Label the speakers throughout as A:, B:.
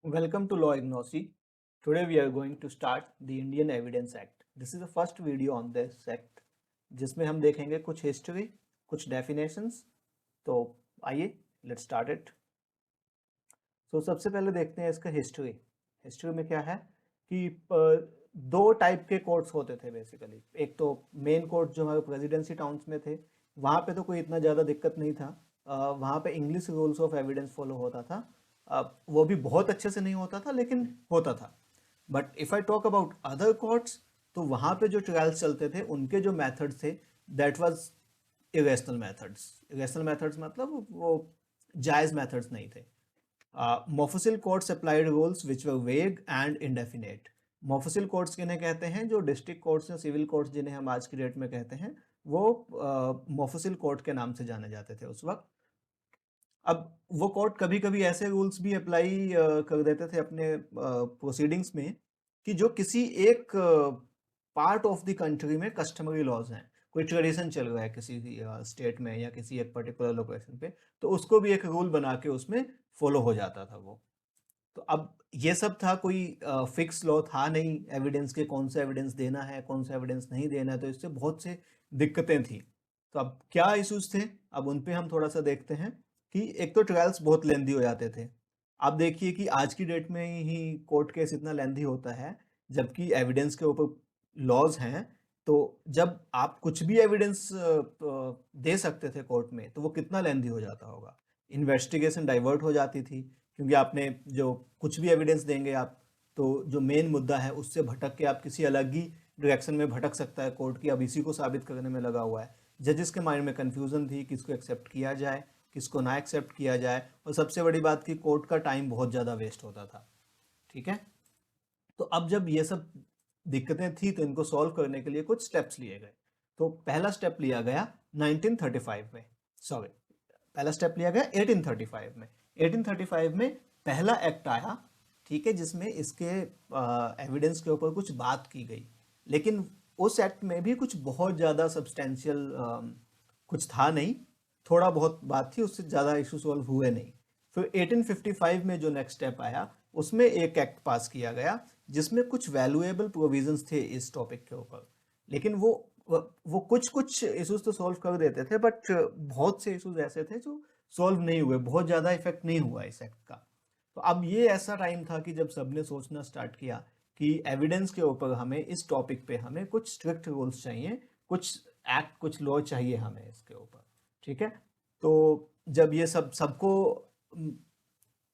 A: Welcome to Law Ignosi. Today we are going to start the Indian Evidence Act. This is the first video on this act, जिसमें हम देखेंगे कुछ history, कुछ definitions. तो आइए let's start it. तो सबसे पहले देखते हैं इसका हिस्ट्री. हिस्ट्री में क्या है कि दो टाइप के कोर्ट्स होते थे बेसिकली. एक तो मेन कोर्ट जो हमारे प्रेसिडेंसी टाउन्स में थे, वहाँ पे तो कोई इतना ज़्यादा दिक्कत नहीं था. वहाँ पे English rules of evidence follow होता था. वो भी बहुत अच्छे से नहीं होता था लेकिन होता था. But if I talk about other courts, तो वहाँ पे जो ट्रायल्स चलते थे उनके जो मेथड थे that was irrational methods. Irrational methods मतलब वो जायज़ मेथड्स नहीं थे. Mufassil courts applied rules which वर वेग एंड इंडेफिनेट. मोफसिल कोर्ट्स किन्हें कहते हैं? जो डिस्ट्रिक्ट कोर्ट्स या सिविल कोर्ट्स जिन्हें हम आज की डेट में कहते हैं, वो मोफसिल कोर्ट के नाम से जाने जाते थे उस वक्त. अब वो कोर्ट कभी कभी ऐसे रूल्स भी अप्लाई कर देते थे अपने प्रोसीडिंग्स में कि जो किसी एक पार्ट ऑफ द कंट्री में कस्टमरी लॉज हैं. कोई ट्रेडिशन चल रहा है किसी स्टेट में या किसी एक पर्टिकुलर लोकेशन पे, तो उसको भी एक रूल बना के उसमें फॉलो हो जाता था वो. तो अब ये सब था, कोई फिक्स लॉ था नहीं एविडेंस के, कौन सा एविडेंस देना है कौन सा एविडेंस नहीं देना है. तो इससे बहुत से दिक्कतें थी. तो अब क्या इश्यूज थे, अब उन पे हम थोड़ा सा देखते हैं. कि एक तो ट्रायल्स बहुत लेंदी हो जाते थे. आप देखिए कि आज की डेट में ही कोर्ट केस इतना लेंदी होता है, जबकि एविडेंस के ऊपर लॉज हैं. तो जब आप कुछ भी एविडेंस दे सकते थे कोर्ट में, तो वो कितना लेंदी हो जाता होगा. इन्वेस्टिगेशन डाइवर्ट हो जाती थी, क्योंकि आपने जो कुछ भी एविडेंस देंगे आप, तो जो मेन मुद्दा है उससे भटक के आप किसी अलग ही डायरेक्शन में भटक सकता है कोर्ट की. अब इसी को साबित करने में लगा हुआ है. जजेस के माइंड में कंफ्यूजन थी, किसको एक्सेप्ट किया जाए किसको ना एक्सेप्ट किया जाए. और सबसे बड़ी बात कि कोर्ट का टाइम बहुत ज़्यादा वेस्ट होता था. ठीक है. तो अब जब ये सब दिक्कतें थी, तो इनको सॉल्व करने के लिए कुछ स्टेप्स लिए गए. तो पहला स्टेप लिया गया 1935 में. सॉरी, पहला स्टेप लिया गया 1835 में. 1835 में पहला एक्ट आया, ठीक है, जिसमें इसके एविडेंस के ऊपर कुछ बात की गई. लेकिन उस एक्ट में भी कुछ बहुत ज़्यादा सब्सटेंशियल कुछ था नहीं. थोड़ा बहुत बात थी, उससे ज़्यादा इशू सॉल्व हुए नहीं. फिर 1855 में जो नेक्स्ट स्टेप आया, उसमें एक एक्ट पास किया गया जिसमें कुछ वैल्यूएबल प्रोविजंस थे इस टॉपिक के ऊपर. लेकिन वो कुछ कुछ इश्यूज तो सॉल्व कर देते थे, बट बहुत से इश्यूज ऐसे थे जो सॉल्व नहीं हुए. बहुत ज़्यादा इफेक्ट नहीं हुआ इस एक्ट का. तो अब ये ऐसा टाइम था कि जब सबने सोचना स्टार्ट किया कि एविडेंस के ऊपर हमें, इस टॉपिक पे हमें कुछ स्ट्रिक्ट रूल्स चाहिए, कुछ एक्ट, कुछ लॉ चाहिए हमें इसके ऊपर. ठीक है. तो जब ये सबको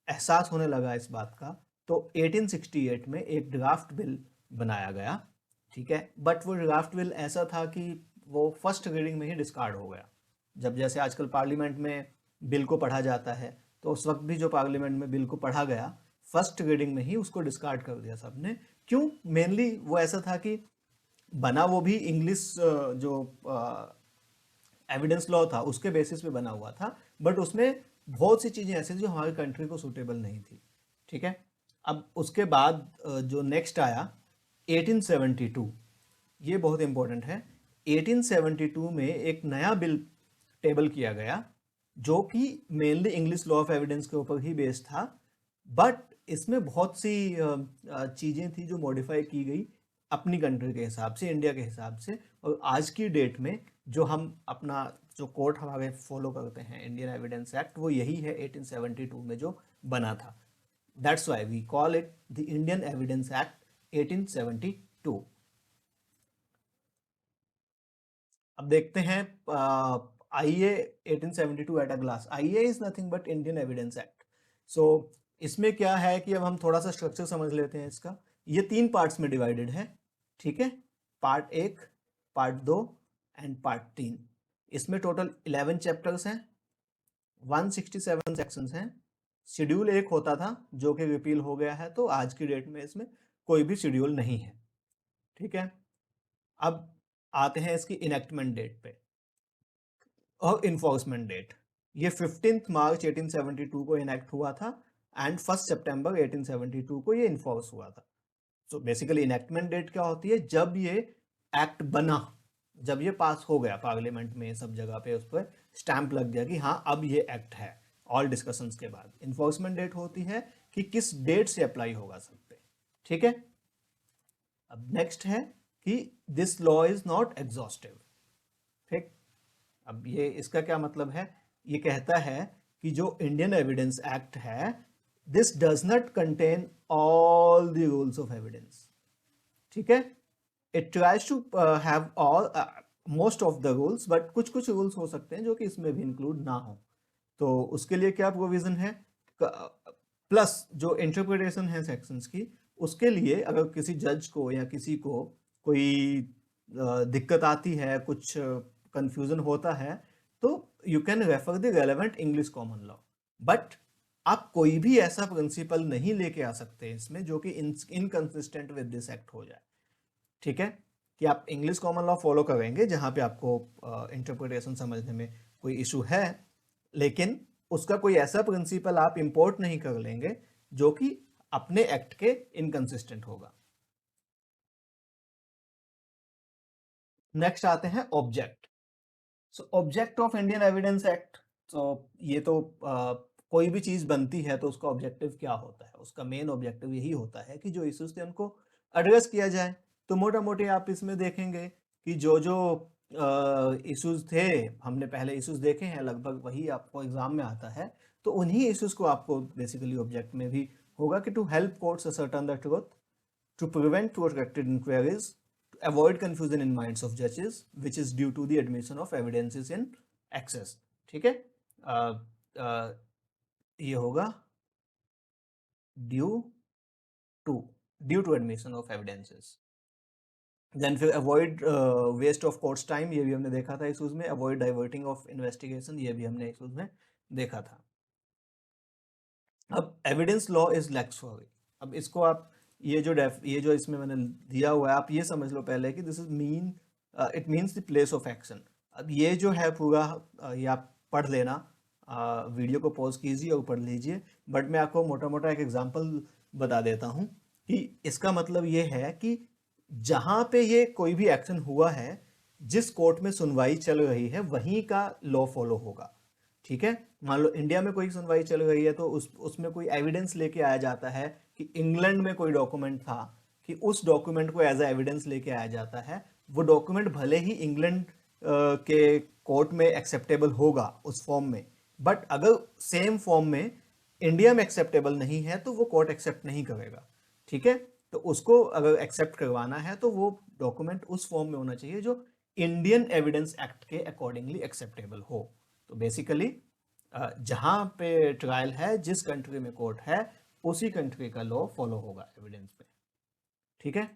A: एहसास होने लगा इस बात का, तो 1868 में एक ड्राफ्ट बिल बनाया गया. ठीक है. बट वो ड्राफ्ट बिल ऐसा था कि वो फर्स्ट रीडिंग में ही डिस्कार्ड हो गया. जब जैसे आजकल पार्लियामेंट में बिल को पढ़ा जाता है, तो उस वक्त भी जो पार्लियामेंट में बिल को पढ़ा गया, फर्स्ट रीडिंग में ही उसको डिस्कार्ड कर दिया सबने. क्यों? मेनली वो ऐसा था कि बना वो भी इंग्लिश जो एविडेंस लॉ था उसके बेसिस पे बना हुआ था, बट उसमें बहुत सी चीज़ें ऐसी थी जो हमारी कंट्री को सूटेबल नहीं थी. ठीक है. अब उसके बाद जो नेक्स्ट आया 1872, ये बहुत इंपॉर्टेंट है. 1872 में एक नया बिल टेबल किया गया, जो कि mainly English law of evidence के ऊपर ही बेस्ड था. बट इसमें बहुत सी चीज़ें थी जो मॉडिफाई की गई अपनी कंट्री के हिसाब से, इंडिया के हिसाब से. और आज की डेट में जो हम अपना जो कोर्ट हमारे फॉलो करते हैं, इंडियन एविडेंस एक्ट, वो यही है 1872 में जो बना था. That's why we call it the Indian evidence act 1872. अब देखते हैं IA 1872 at a glass. IA is nothing but Indian evidence act. So इसमें क्या है कि अब हम थोड़ा सा स्ट्रक्चर समझ लेते हैं इसका. ये 3 पार्ट्स में डिवाइडेड है. ठीक है. Part 1, part 2 and part 3. इसमें टोटल 11 चैप्टर्स हैं, 167 सेक्शंस हैं. शेड्यूल 1 होता था जो कि रिपील हो गया है, तो आज की डेट में इसमें कोई भी शेड्यूल नहीं है. ठीक है. अब आते हैं इसकी इनेक्टमेंट डेट पे और इन्फोर्समेंट डेट. ये 15 मार्च 1872 को इनेक्ट हुआ था एंड 1 सितंबर 1872 को ये इन्फोर्स हुआ था. सो बेसिकली इनेक्टमेंट डेट क्या होती है? जब ये एक्ट बना, जब ये पास हो गया पार्लियामेंट में, सब जगह पे उस पर स्टैंप लग गया कि हाँ अब ये एक्ट है, ऑल डिस्कशंस के बाद. इन्फोर्समेंट डेट होती है कि किस डेट से अप्लाई होगा सब पे, ठीक है। अब नेक्स्ट है कि this law is not exhaustive, ठीक। अब ये इसका क्या मतलब है, ये कहता है कि जो इंडियन एविडेंस एक्ट है, this does not contain all the rules of evidence, ठीक है। It tries to have all most of the rules, but कुछ कुछ रूल्स हो सकते हैं जो कि इसमें भी इंक्लूड ना हो। तो उसके लिए क्या प्रोविजन है, प्लस जो इंटरप्रिटेशन है सेक्शंस की, उसके लिए अगर किसी जज को या किसी को कोई दिक्कत आती है, कुछ कंफ्यूजन होता है, तो you can refer the relevant English common law. But आप कोई भी ऐसा प्रिंसिपल नहीं लेके आ सकते इसमें जो कि इनकंसिस्टेंट विद दिस एक्ट हो जाए, ठीक है। कि आप इंग्लिश कॉमन लॉ फॉलो करेंगे जहां पे आपको इंटरप्रिटेशन समझने में कोई इशू है, लेकिन उसका कोई ऐसा प्रिंसिपल आप इंपोर्ट नहीं कर लेंगे जो कि अपने एक्ट के इनकंसिस्टेंट होगा। नेक्स्ट आते हैं object. So object of Indian evidence act, तो ये तो कोई भी चीज बनती है तो उसका ऑब्जेक्टिव क्या होता है, उसका मेन ऑब्जेक्टिव यही होता है कि जो इश्यूज थे उनको एड्रेस किया जाए। तो मोटा मोटी आप इसमें देखेंगे कि जो जो इश्यूज थे, हमने पहले इश्यूज देखे हैं, लगभग वही आपको एग्जाम में आता है। तो उन्हीं इश्यूज को आपको बेसिकली ऑब्जेक्ट में भी होगा कि to help courts ascertain the truth, to prevent protracted inquiries, to avoid confusion in minds of judges, which is due to the admission of evidences in excess, ठीक है। ये होगा due to admission of evidences। Then फिर avoid waste of court's time, ये भी हमने देखा था इशूज में। अवॉइड डाइवर्टिंग ऑफ इन्वेस्टिगेशन, ये भी हमने इशूज में देखा था। अब एविडेंस लॉ इज लैक्सफरी। अब इसको आप ये जो इसमें मैंने दिया हुआ है, आप ये समझ लो पहले कि this is mean, it means the place of action. अब ये जो है पूरा ये आप पढ़ लेना, वीडियो को पॉज कीजिए और पढ़ लीजिए। बट मैं आपको मोटा मोटा एक एग्जांपल बता देता हूँ कि इसका मतलब ये है कि जहां पे ये कोई भी एक्शन हुआ है, जिस कोर्ट में सुनवाई चल रही है, वहीं का लॉ फॉलो होगा, ठीक है। मान लो इंडिया में कोई सुनवाई चल रही है, तो उसमें कोई एविडेंस लेके आया जाता है कि इंग्लैंड में कोई डॉक्यूमेंट था, कि उस डॉक्यूमेंट को एज ए एविडेंस लेके आया जाता है। वो डॉक्यूमेंट भले ही इंग्लैंड के कोर्ट में एक्सेप्टेबल होगा उस फॉर्म में, बट अगर सेम फॉर्म में इंडिया में एक्सेप्टेबल नहीं है तो वो कोर्ट एक्सेप्ट नहीं करेगा, ठीक है। तो उसको अगर एक्सेप्ट करवाना है तो वो डॉक्यूमेंट उस फॉर्म में होना चाहिए जो इंडियन एविडेंस एक्ट के अकॉर्डिंगली एक्सेप्टेबल हो। तो बेसिकली जहां पे ट्रायल है, जिस कंट्री में कोर्ट है, उसी कंट्री का लॉ फॉलो होगा एविडेंस पे, ठीक है।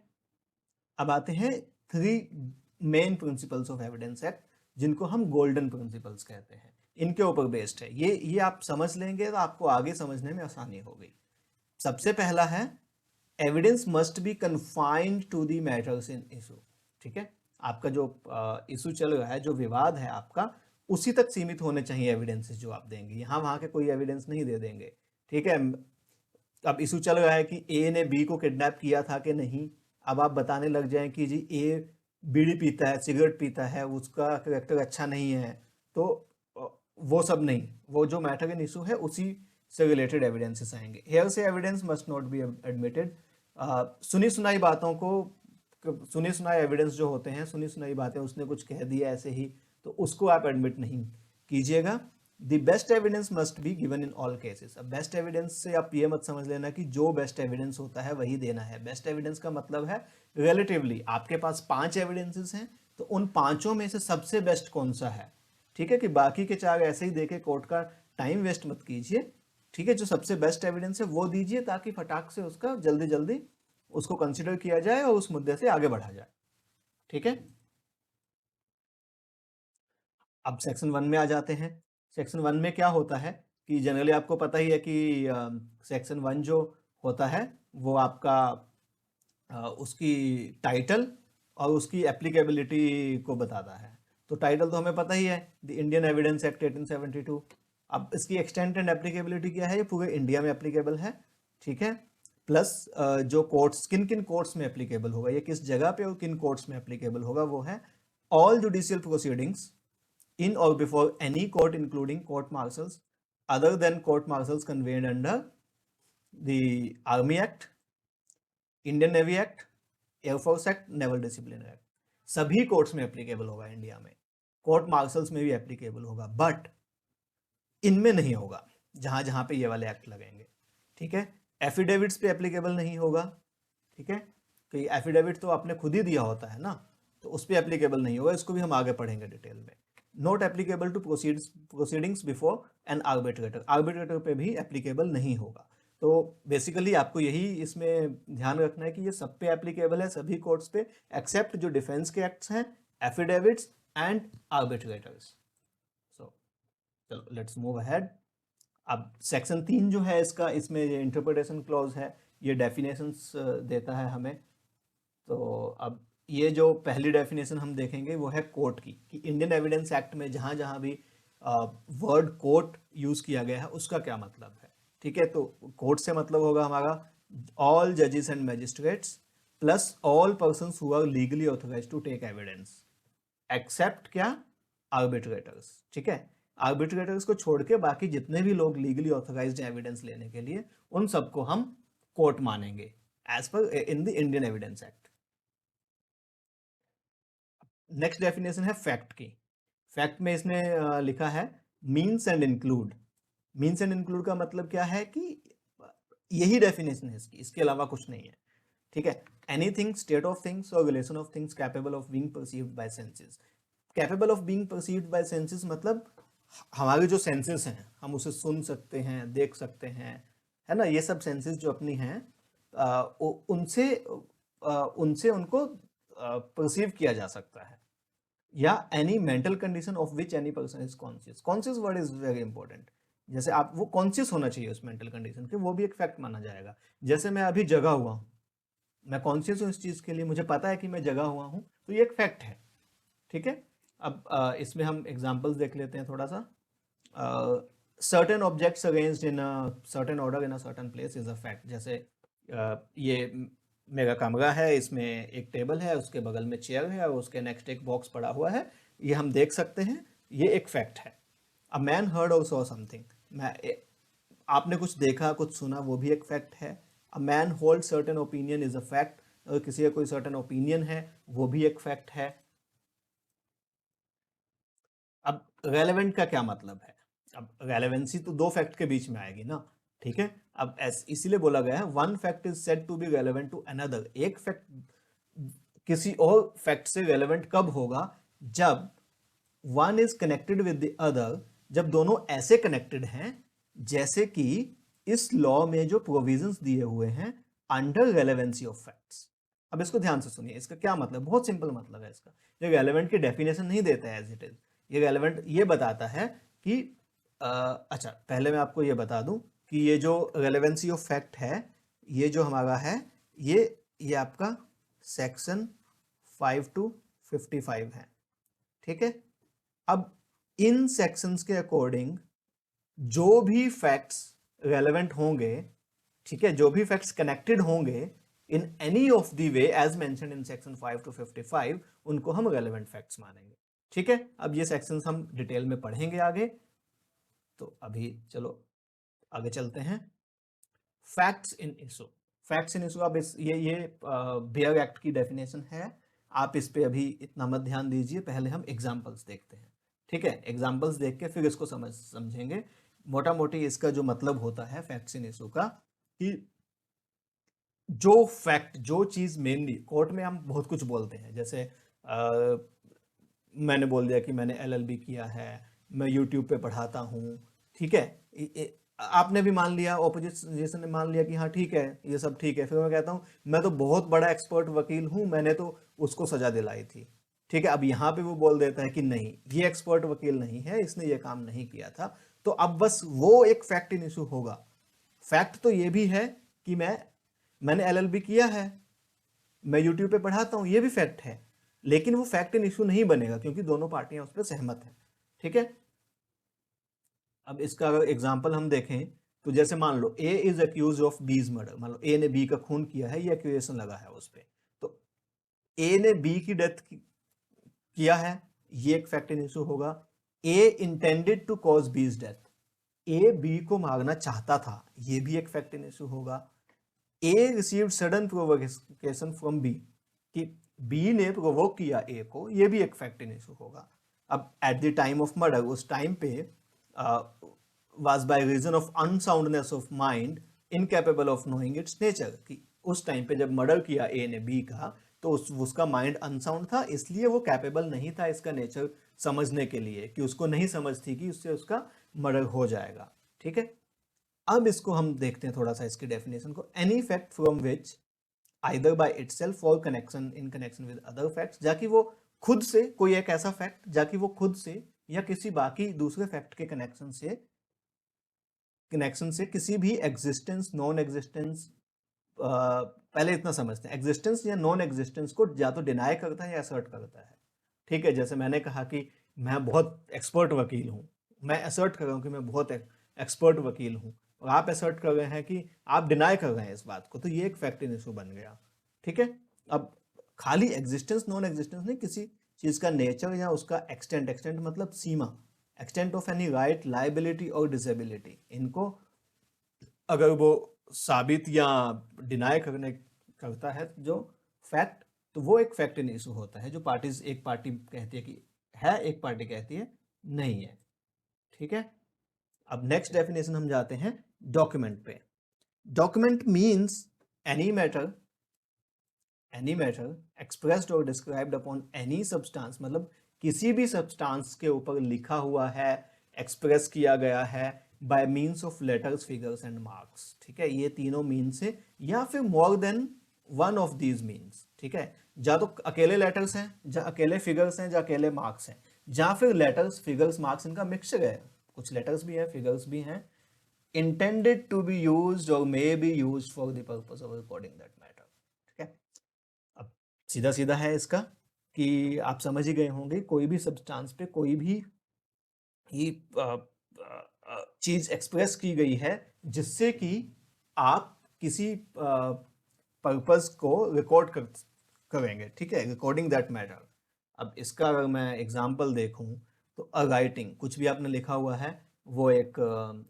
A: अब आते हैं 3 main principles of evidence act, जिनको हम गोल्डन प्रिंसिपल्स कहते हैं। इनके ऊपर बेस्ड है ये आप समझ लेंगे तो आपको आगे समझने में आसानी होगी। सबसे पहला है evidence must be confined to the matters in issue, ठीक है। आपका जो इशू चल रहा है, जो विवाद है आपका, उसी तक सीमित होने चाहिए एविडेंसेस जो आप देंगे। यहाँ वहां के कोई एविडेंस नहीं दे देंगे, ठीक है। अब इशू चल रहा है कि ए ने बी को किडनैप किया था कि नहीं। अब आप बताने लग जाएं कि जी ए बीड़ी पीता है, सिगरेट पीता है, उसका करेक्टर अच्छा नहीं है, तो वो सब नहीं, वो जो मैटर इन इशू है उसी से रिलेटेड एविडेंसेस आएंगे। हेयर से evidence must not be admitted. सुनी सुनाई बातों को, सुनी सुनाई एविडेंस जो होते हैं, सुनी सुनाई बातें, उसने कुछ कह दिया ऐसे ही, तो उसको आप एडमिट नहीं कीजिएगा। The best evidence must be given in all cases. अब बेस्ट एविडेंस से आप ये मत समझ लेना कि जो बेस्ट एविडेंस होता है वही देना है। बेस्ट एविडेंस का मतलब है रिलेटिवली आपके पास 5 एविडेंसेस हैं, तो उन 5 में से सबसे बेस्ट कौन सा है, ठीक है। कि बाकी के 4 ऐसे ही देके कोर्ट का टाइम वेस्ट मत कीजिए, ठीक है। जो सबसे बेस्ट एविडेंस है वो दीजिए, ताकि फटाक से उसका जल्दी जल्दी उसको कंसिडर किया जाए और उस मुद्दे से आगे बढ़ा जाए, ठीक है। अब सेक्शन 1 में आ जाते हैं। सेक्शन 1 में क्या होता है कि जनरली आपको पता ही है कि सेक्शन 1 जो होता है वो आपका उसकी टाइटल और उसकी एप्लीकेबिलिटी को बताता है। तो टाइटल तो हमें पता ही है, द इंडियन एविडेंस एक्ट 1872। अब इसकी एक्सटेंट एंड एप्लीकेबिलिटी क्या है, ये पूरे इंडिया में एप्लीकेबल है, ठीक है। प्लस जो कोर्ट्स, किन किन कोर्ट्स में एप्लीकेबल होगा, ये किस जगह पे और किन कोर्ट्स में एप्लीकेबल होगा, वो है all judicial proceedings in or before any court including court martials other than court martials convened under the Army Act, Indian navy act, air force act, naval disciplinary act, सभी कोर्ट्स में applicable होगा India में, court marshals में भी applicable होगा, but इनमें नहीं होगा जहां जहां पे ये वाले एक्ट लगेंगे, ठीक है। एफिडेविट्स पे एप्लीकेबल नहीं होगा, ठीक है, तो ये एफिडेविट तो आपने खुद ही दिया होता है ना, तो उस पर एप्लीकेबल नहीं होगा, इसको भी हम आगे पढ़ेंगे डिटेल में। Not applicable to proceedings before an arbitrator, arbitrator पे भी एप्लीकेबल नहीं होगा। तो बेसिकली आपको यही इसमें ध्यान रखना है कि ये सब पे एप्लीकेबल है, सभी कोर्ट्स पे, एक्सेप्ट जो डिफेंस के एक्ट्स हैं, एफिडेविट्स एंड आर्बिट्रेटर्स। सो चलो लेट्स मूव अहेड। अब सेक्शन 3 जो है इसका, इसमें ये इंटरप्रिटेशन क्लॉज है, ये डेफिनेशंस देता है हमें। तो अब ये जो पहली डेफिनेशन हम देखेंगे वो है कोर्ट की, कि इंडियन एविडेंस एक्ट में जहां जहां भी वर्ड कोर्ट यूज किया गया है उसका क्या मतलब है, ठीक है। तो कोर्ट से मतलब होगा हमारा ऑल जजेस and magistrates plus all persons who are legally authorised to take evidence except क्या, आर्बिट्रेटर्स, ठीक है। आर्बिट्रेटर्स को छोड़ के बाकी जितने भी लोग लीगली ऑथराइज्ड एविडेंस लेने के लिए, उन सबको हम कोर्ट मानेंगे as per in the Indian evidence act. Next definition है फैक्ट की। फैक्ट में इसने लिखा है means and include. Means and include का मतलब क्या है कि यही डेफिनेशन है इसकी, इसके अलावा कुछ नहीं है, ठीक है। एनीथिंग, स्टेट ऑफ थिंग्स और relation of things capable of being perceived bye senses. Capable of being perceived bye senses मतलब हमारे जो सेंसेस हैं, हम उसे सुन सकते हैं, देख सकते हैं, है ना, ये सब सेंसेस जो अपनी हैं, उनसे उनसे उनको परसीव किया जा सकता है। या any mental condition of which any person is conscious. Conscious word is very important. जैसे आप वो कॉन्शियस होना चाहिए उस मेंटल कंडीशन के, वो भी एक फैक्ट माना जाएगा। जैसे मैं अभी जगा हुआ हूँ, मैं कॉन्शियस हूँ इस चीज के लिए, मुझे पता है कि मैं जगा हुआ हूँ, तो ये एक फैक्ट है, ठीक है। अब इसमें हम एग्जांपल्स देख लेते हैं थोड़ा सा। Certain objects arranged in a certain order in a certain place is a fact. जैसे ये मेरा कमरा है, इसमें एक टेबल है, उसके बगल में चेयर है और उसके नेक्स्ट एक बॉक्स पड़ा हुआ है, ये हम देख सकते हैं, ये एक फैक्ट है। अ मैन हर्ड और सॉ समथिंग, आपने कुछ देखा, कुछ सुना, वो भी एक फैक्ट है। A man hold certain opinion is a fact, अगर किसी का कोई सर्टेन ओपिनियन है वो भी एक फैक्ट है। अब रेलेवेंट का क्या मतलब है, अब रेलेवेंसी तो दो फैक्ट के बीच में आएगी ना, ठीक है। अब इसीलिए बोला गया है one fact is said to be relevant to another. एक फैक्ट किसी और फैक्ट से रेलेवेंट कब होगा, जब one is connected with the other, जब दोनों ऐसे कनेक्टेड हैं जैसे कि इस लॉ में जो प्रोविजंस दिए हुए हैं अंडर रेलेवेंसी ऑफ फैक्ट्स। अब इसको ध्यान से सुनिए, इसका क्या मतलब, बहुत सिंपल मतलब है इसका। ये रेलेवेंट की डेफिनेशन नहीं देता है एज इट इज, ये रेलेवेंट ये बताता है कि अच्छा पहले मैं आपको ये बता दूं कि ये जो रेलेवेंसी ऑफ फैक्ट है, ये जो हमारा है, ये आपका सेक्शन 5 to 55 है, ठीक है। अब इन सेक्शंस के अकॉर्डिंग जो भी फैक्ट्स रेलेवेंट होंगे, ठीक है, जो भी फैक्ट्स कनेक्टेड होंगे in any of the way as mentioned in section 5 to 55, उनको हम रेलेवेंट फैक्ट्स मानेंगे, ठीक है। अब ये सेक्शंस हम डिटेल में पढ़ेंगे आगे, तो अभी चलो आगे चलते हैं। Facts in issue. Facts in issue, अब ये बेयर एक्ट की डेफिनेशन है, आप इस पे अभी इतना मत ध्यान दीजिए, पहले हम एग्जांपल्स देखते हैं, ठीक है। एग्जांपल्स देख के फिर इसको समझेंगे। मोटा मोटी इसका जो मतलब होता है फैक्ट्स इन इशू का, कि जो फैक्ट, जो चीज मेनली कोर्ट में हम बहुत कुछ बोलते हैं, जैसे मैंने बोल दिया कि मैंने एलएलबी किया है, मैं यूट्यूब पे पढ़ाता हूँ, ठीक है। आपने भी मान लिया, ऑपोजिशन ने मान लिया कि हाँ ठीक है, ये सब ठीक है, फिर मैं कहता हूँ मैं तो बहुत बड़ा एक्सपर्ट वकील हूँ, मैंने तो उसको सजा दिलाई थी, ठीक है। अब यहाँ पे वो बोल देता है कि नहीं, ये एक्सपर्ट वकील नहीं है, इसने ये काम नहीं किया था, तो अब बस वो एक फैक्ट इन इशू होगा। फैक्ट तो ये भी है कि मैंने एलएलबी किया है, मैं यूट्यूब पे पढ़ाता हूं, ये भी फैक्ट है, लेकिन वो फैक्ट इन इशू नहीं बनेगा क्योंकि दोनों पार्टियां उस पर सहमत हैं, ठीक है। अब इसका अगर एग्जांपल हम देखें, तो जैसे मान लो ए इज अक्यूज ऑफ बीज मर्डर, मान लो ए ने बी का खून किया है, ये एक्यूजेशन लगा है उस पर, तो ए ने बी की डेथ किया है, ये एक फैक्ट इन इशू होगा। ए इंटेंडेड टू कॉज बीज डेथ, ए बी को मारना चाहता था, ये भी एक फैक्ट इन इशू होगा। A received sudden provocation from B, कि बी ने प्रोवोक किया ए को, ये भी एक फैक्ट इन इशू होगा। अब at the time of murder, उस टाइम पे was by reason of unsoundness of mind incapable of knowing its nature, कि उस टाइम पे जब मर्डर किया ए ने बी का, तो उसका माइंड अनसाउंड था, इसलिए वो कैपेबल नहीं था इसका नेचर समझने के लिए, कि उसको नहीं समझ थी कि उससे उसका मर्डर हो जाएगा। ठीक है, अब इसको हम देखते हैं थोड़ा सा इसकी डेफिनेशन को। Any fact from which either by itself or connection in connection with other facts, जाकि वो खुद से, कोई एक ऐसा फैक्ट जाकि वो खुद से या किसी बाकी दूसरे फैक्ट के कनेक्शन से किसी भी एग्जिस्टेंस, नॉन एग्जिस्टेंस, पहले इतना समझते हैं, एग्जिस्टेंस या नॉन एग्जिस्टेंस को या तो डिनाई करता है या असर्ट करता है। ठीक है, जैसे मैंने कहा कि मैं बहुत एक्सपर्ट वकील हूँ, मैं असर्ट कर रहा हूँ कि मैं बहुत एक्सपर्ट वकील हूँ, और आप असर्ट कर रहे हैं कि आप डिनाई कर रहे हैं इस बात को, तो ये एक फैक्ट इन इशू बन गया। ठीक है, अब खाली एग्जिस्टेंस नॉन एग्जिस्टेंस नहीं, किसी चीज का नेचर या उसका एक्सटेंट, एक्सटेंट मतलब सीमा, extent of any right, liability or disability, इनको अगर वो साबित या डिनाई करता है जो फैक्ट, तो वो एक फैक्ट इन इशू होता है, जो पार्टीज, एक पार्टी कहती है कि है, एक पार्टी कहती है नहीं है। ठीक है, अब नेक्स्ट डेफिनेशन हम जाते हैं डॉक्यूमेंट पे। Document means any matter expressed और डिस्क्राइब्ड अपॉन एनी सब्सटेंस, मतलब किसी भी सब्सटेंस के ऊपर लिखा हुआ है, एक्सप्रेस किया गया है bye means of letters, figures and marks. ठीक है, ये तीनों मीन्स से, या फिर more than one of these means. ठीक है, या तो अकेले लेटर्स हैं, या अकेले फिगर्स हैं, या अकेले मार्क्स हैं, या फिर लेटर्स, फिगर्स, मार्क्स इनका मिक्सचर है, कुछ लेटर्स भी है, फिगर्स भी हैं, intended to be used or may be used for the purpose of recording that matter। ठीक है, अब सीधा सीधा है इसका, कि आप समझ ही गए होंगे, कोई भी सब्सटेंस पे कोई भी ही चीज एक्सप्रेस की गई है जिससे कि आप किसी पर्पस को रिकॉर्ड करेंगे। ठीक है, रिकॉर्डिंग दैट मैटर। अब इसका अगर मैं एग्जांपल देखूं, तो अ राइटिंग, कुछ भी आपने लिखा हुआ है, वो एक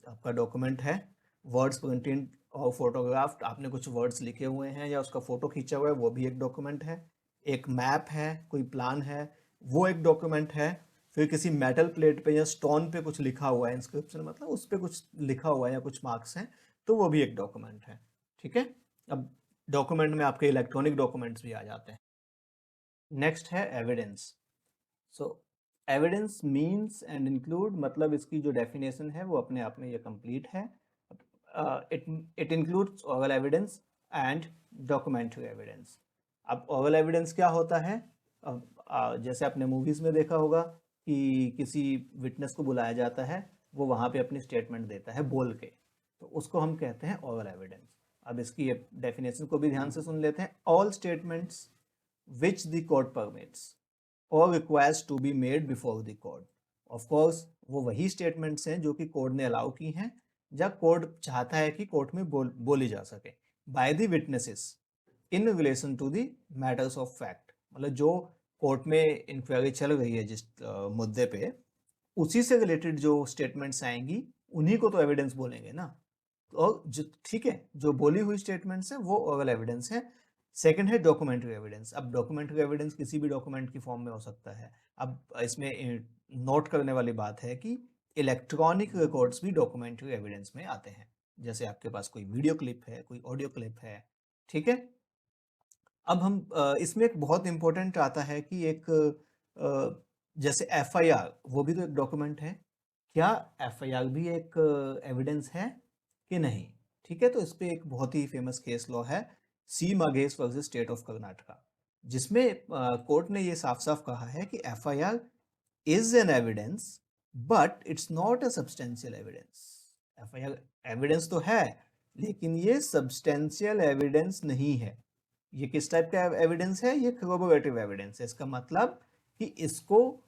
A: आपका डॉक्यूमेंट है। वर्ड्स प्रिंटेड और फोटोग्राफ्ट, आपने कुछ वर्ड्स लिखे हुए हैं या उसका फोटो खींचा हुआ है, वो भी एक डॉक्यूमेंट है। एक मैप है, कोई प्लान है, वो एक डॉक्यूमेंट है। फिर किसी मेटल प्लेट पे या स्टोन पे कुछ लिखा हुआ है, इंस्क्रिप्शन मतलब उस पे कुछ लिखा हुआ है या कुछ मार्क्स हैं, तो वो भी एक डॉक्यूमेंट है। ठीक है, अब डॉक्यूमेंट में आपके इलेक्ट्रॉनिक डॉक्यूमेंट्स भी आ जाते हैं। नेक्स्ट है evidence. So evidence means and include, मतलब इसकी जो डेफिनेशन है वो अपने आप में ये कंप्लीट है। It it includes oral evidence and documentary evidence. अब ओरल एविडेंस क्या होता है? जैसे आपने मूवीज में देखा होगा कि किसी विटनेस को बुलाया जाता है, वो वहाँ पे अपनी स्टेटमेंट देता है बोल के, तो उसको हम कहते हैं ओरल एविडेंस। अब इसकी डेफिनेशन को भी ध्यान से सुन लेते हैं। All statements which the court permits or requires to be made before the court। of course वो वही स्टेटमेंट्स हैं जो कि कोर्ट ने अलाउ की हैं, या कोर्ट चाहता है कि कोर्ट में बोली जा सके, by the witnesses in relation to the matters of fact. मतलब जो कोर्ट में इंक्वायरी चल रही है जिस मुद्दे पे, उसी से रिलेटेड जो स्टेटमेंट्स आएंगी उन्हीं को तो एविडेंस बोलेंगे ना। और जो, ठीक है, जो बोली हुई स्टेटमेंट्स है वो ओरल एविडेंस है। सेकंड है डॉक्यूमेंट्री एविडेंस। अब डॉक्यूमेंट्री एविडेंस किसी भी डॉक्यूमेंट की फॉर्म में हो सकता है। अब इसमें नोट करने वाली बात है कि इलेक्ट्रॉनिक रिकॉर्ड्स भी डॉक्यूमेंट्री एविडेंस में आते हैं। जैसे आपके पास कोई वीडियो क्लिप है, कोई ऑडियो क्लिप है। ठीक है, अब हम इसमें एक बहुत इंपॉर्टेंट आता है कि एक जैसे एफआईआर, वो भी तो एक डॉक्यूमेंट है। क्या एफआईआर भी एक एविडेंस है कि नहीं? ठीक है, तो इस पे एक बहुत ही फेमस केस लॉ है, C Magesh versus state of Karnataka, जिसमें कोर्ट ने ये साफ साफ कहा है कि FIR is an evidence but it's not a substantial evidence. FIR evidence तो है, लेकिन ये सब्सटेंशियल एविडेंस नहीं है। ये किस टाइप का एविडेंस है? ये कोरोबोरेटिव एविडेंस है। इसका मतलब कि इसको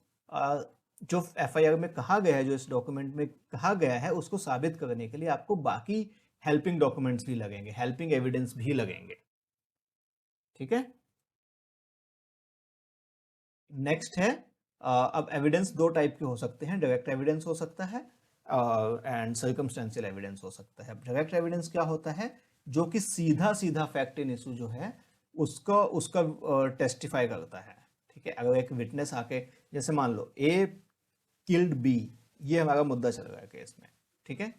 A: जो एफआईआर में कहा गया है, जो इस डॉक्यूमेंट में कहा गया है, उसको साबित करने के लिए आपको बाकी हेल्पिंग डॉक्यूमेंट्स भी लगेंगे, हेल्पिंग एविडेंस भी लगेंगे। ठीक है, नेक्स्ट है अब एविडेंस दो टाइप के हो सकते हैं। डायरेक्ट एविडेंस हो सकता है, एंड सर्कमस्टेंशियल एविडेंस हो सकता है। डायरेक्ट एविडेंस क्या होता है? जो कि सीधा सीधा फैक्ट इन इशू जो है उसका उसका टेस्टिफाई करता है। ठीक है, अगर एक विटनेस आके, जैसे मान लो ए किल्ड बी, ये हमारा मुद्दा चल रहा है केस में। ठीक है,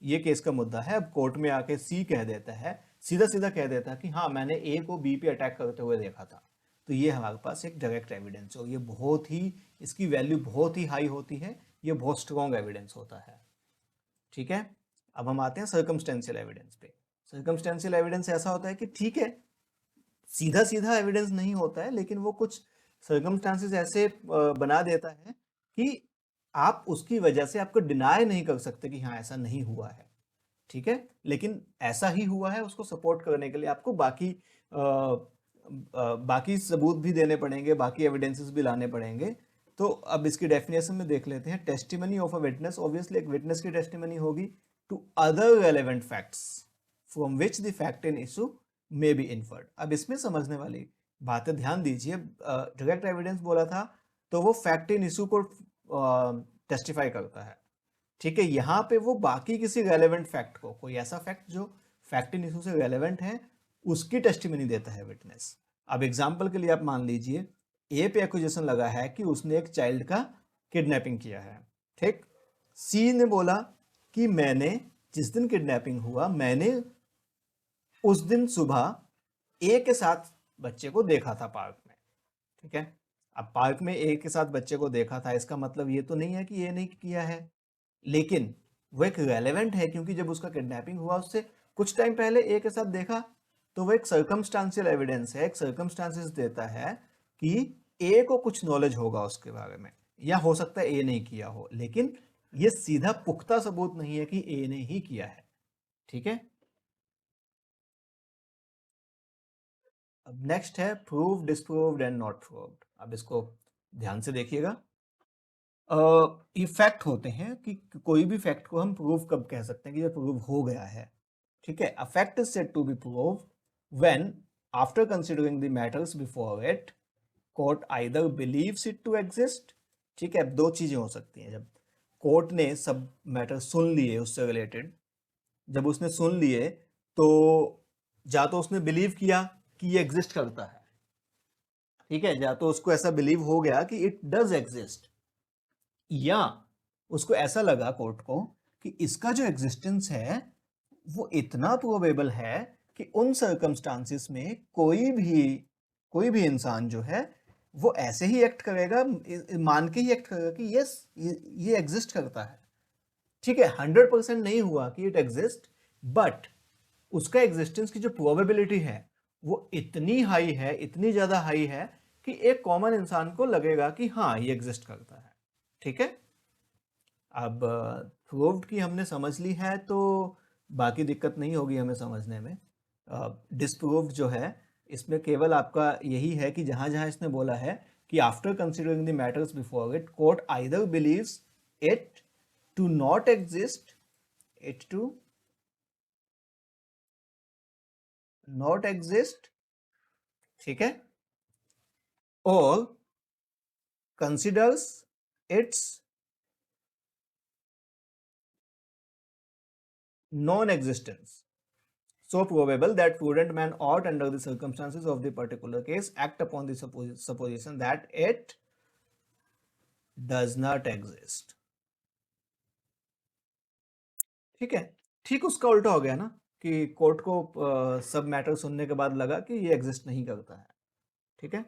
A: ये केस का मुद्दा है। अब कोर्ट में आके सी कह देता है, सीधा सीधा कह देता है कि हाँ मैंने ए को बी पे अटैक करते हुए देखा था, तो ये हमारे पास एक डायरेक्ट एविडेंस हो। ये बहुत ही, इसकी वैल्यू बहुत ही हाई होती है, ये बहुत स्ट्रॉन्ग एविडेंस होता है। ठीक है, अब हम आते हैं सर्कमस्टेंशियल एविडेंस पे। सर्कमस्टेंशियल एविडेंस ऐसा होता है कि ठीक है, सीधा सीधा एविडेंस नहीं होता है, लेकिन वो कुछ सर्कमस्टांसेस ऐसे बना देता है कि आप उसकी वजह से आपको डिनाई नहीं कर सकते कि हाँ ऐसा नहीं हुआ है। ठीक है, लेकिन ऐसा ही हुआ है, उसको सपोर्ट करने के लिए आपको बाकी सबूत भी देने पड़ेंगे, बाकी एविडेंसेस भी लाने पड़ेंगे। तो अब इसकी डेफिनेशन में देख लेते हैं। Testimony of a witness, obviously एक विटनेस की टेस्टिमनी होगी to other relevant facts from which the fact in issue may be inferred. अब इसमें समझने वाली बातें ध्यान दीजिए। डायरेक्ट एविडेंस बोला था तो वो फैक्ट इन इशू को टेस्टिफाई करता है। ठीक है, यहाँ पे वो बाकी किसी रेलेवेंट फैक्ट को, कोई ऐसा फैक्ट जो फैक्ट इन इशू से रेलेवेंट है, उसकी टेस्टिमनी देता है विटनेस। अब एग्जांपल के लिए आप मान लीजिए ए पे एक्यूजेशन लगा है कि उसने एक चाइल्ड का किडनैपिंग किया है। ठीक, सी ने बोला कि मैंने, जिस दिन किडनैपिंग हुआ, मैंने उस दिन सुबह ए के साथ बच्चे को देखा था पार्क में। ठीक है, अब पार्क में ए के साथ बच्चे को देखा था, इसका मतलब ये तो नहीं है कि ए नहीं किया है, लेकिन वो एक रेलेवेंट है, क्योंकि जब उसका किडनैपिंग हुआ उससे कुछ टाइम पहले ए के साथ देखा, तो वो एक सर्कमस्टांशियल एविडेंस है, एक सर्कमस्टांसेस देता है कि ए को कुछ नॉलेज होगा उसके बारे में, या हो सकता है ए नहीं किया हो, लेकिन ये सीधा पुख्ता सबूत नहीं है कि ए ने ही किया है। ठीक है, अब नेक्स्ट है prove, disproved and not proved. अब इसको ध्यान से देखिएगा। ये फैक्ट होते हैं कि कोई भी फैक्ट को हम प्रूव कब कह सकते हैं कि ये प्रूव हो गया है। ठीक है, a fact is said to be prove when after considering the matters before it court either believes it to exist. ठीक है, अब दो चीजें हो सकती हैं। जब कोर्ट ने सब मैटर सुन लिए उससे रिलेटेड, जब उसने सुन लिए तो या तो उसने बिलीव किया कि ये एग्जिस्ट करता है, ठीक है, या तो उसको ऐसा बिलीव हो गया कि इट डज एग्जिस्ट, या उसको ऐसा लगा कोर्ट को कि इसका जो एग्जिस्टेंस है वो इतना प्रोबेबल है कि उन सर्कमस्टांसिस में कोई भी इंसान जो है वो ऐसे ही एक्ट करेगा, मान के ही एक्ट करेगा कि यस ये एग्जिस्ट करता है। ठीक है, 100% नहीं हुआ कि इट एग्जिस्ट, बट उसका एग्जिस्टेंस की जो प्रोबेबिलिटी है वो इतनी हाई है, इतनी ज्यादा हाई है कि एक कॉमन इंसान को लगेगा कि हाँ ये एग्जिस्ट करता है। ठीक है, अब प्रूव्ड की हमने समझ ली है तो बाकी दिक्कत नहीं होगी हमें समझने में। डिस्प्रूव्ड जो है, इसमें केवल आपका यही है कि जहां जहां इसने बोला है कि after considering the matters before it court either believes it to not exist, it to not exist, ठीक है, और considers its non existence so probable that prudent man ought, under the circumstances of the particular case, act upon the supposition that it does not exist। ठीक है, ठीक उसका उल्टा हो गया ना, कि कोर्ट को सब मैटर सुनने के बाद लगा कि ये एग्जिस्ट नहीं करता है। ठीक है,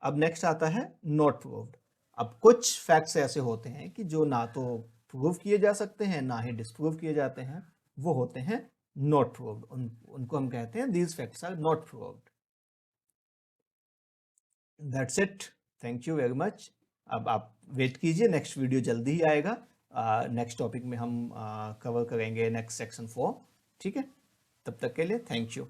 A: अब नेक्स्ट आता है नॉट प्रूव्ड। अब कुछ फैक्ट्स ऐसे होते हैं कि जो ना तो प्रूव किए जा सकते हैं ना ही डिस्प्रूव किए जाते हैं, वो होते हैं नॉट प्रूव्ड। उनको हम कहते हैं these facts are not proved. That's it, thank you very much. अब आप वेट कीजिए, नेक्स्ट वीडियो जल्दी ही आएगा। नेक्स्ट टॉपिक में हम कवर करेंगे नेक्स्ट सेक्शन 4। ठीक है, तब तक के लिए थैंक यू।